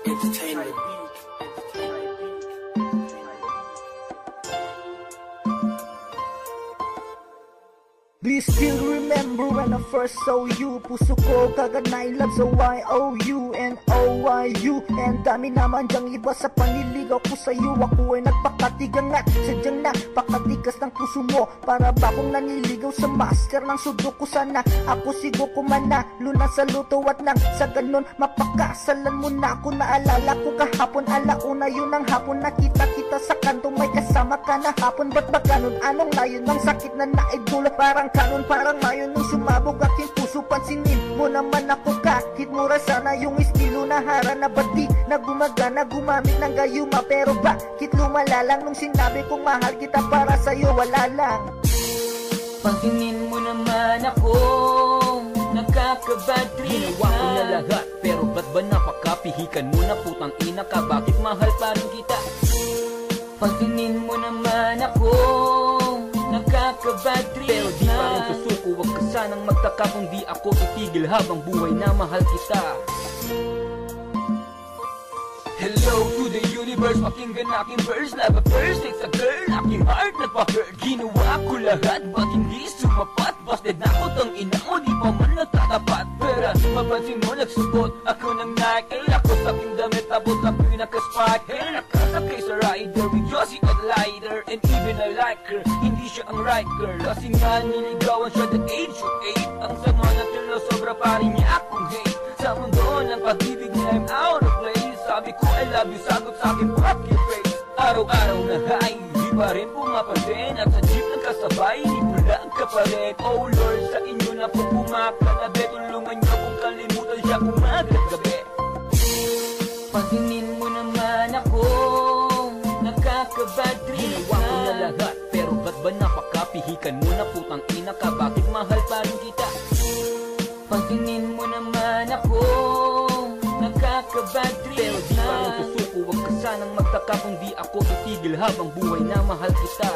Entertainment. Do you still remember when I first saw you? Puso ko kaganay, love so Y-O-U and O-Y-U. And dami naman dyang iba sa panliligaw ko sa'yo. Ako ay nagpakatigang at sadyang napakatigas ng puso mo. Para ba kung naniligaw sa master ng sudoku? Sana ako si Goku manalo na sa luto at nang sa ganon mapakasalan mo na ako. Naalala ko kahapon alauna yun ang hapon. Nakita kita sa kanto may kasama ka na hapon. Ba't ba ganun? Anong layon ng sakit na naidulot? Parang kanon, parang mayon nung sumabog aking puso. Pansinin mo naman ako kahit mura sana yung estilo na hara na bati na gumagana gumamit ng gayuma. Pero bakit lumala lang nung sinabi kong mahal kita? Para sa'yo wala lang. Pansinin mo naman ako, nakakabad trip. Ginawa ko na lahat, pero ba't ba napakapihikan mo na? Putang ina ka, bakit mahal pa rin kita? Pansinin mo naman ako, nakakabad trip. Pero di pa rin susuko, wag ka sanang magtaka kung di ako titigil habang buhay na mahal kita. Hello to the universe, pakinggan aking verse. Love a first, takes a girl, aking heart nagpa-hurt. Ginawa ko lahat, ba't hindi sumapat? Busted na ako, tang ina mo, di pa man nagtatapat. Pero mapansin mo, nagsuot ako ng Nike. Ako sa aking damit, tapos ako yung nakaspike. Nakasakay sa rider with Josie at lighter. And even I like her, hindi siya ang right girl. Kasi nga niligawan siya the age of 8. Ang sama na tilo, sobra pa rin niya akong hate. Sa mundo ng pag-ibig niya, I'm out of place. Sabi ko I love you, sagot sa'kin fuck your face. Araw-araw na high, di pa rin pumapansin. At sa jeep ng kasabay, di ko lang ka pa rin. Oh Lord, sa inyo na po pumakalabi. Tulungan niyo kung kalimutan siya umaga't gabi. Pansinin mo naman ako, nakakabad trip. Ginawa ko na lahat, pero ba't ba napakapihikan mo na? Putang ina ka, bakit mahal pa rin kita? Pansinin mo naman ako, nakakabad trip. Pero di pa rin susuko, wag ka sanang magtaka kung di ako titigil habang buhay na mahal kita.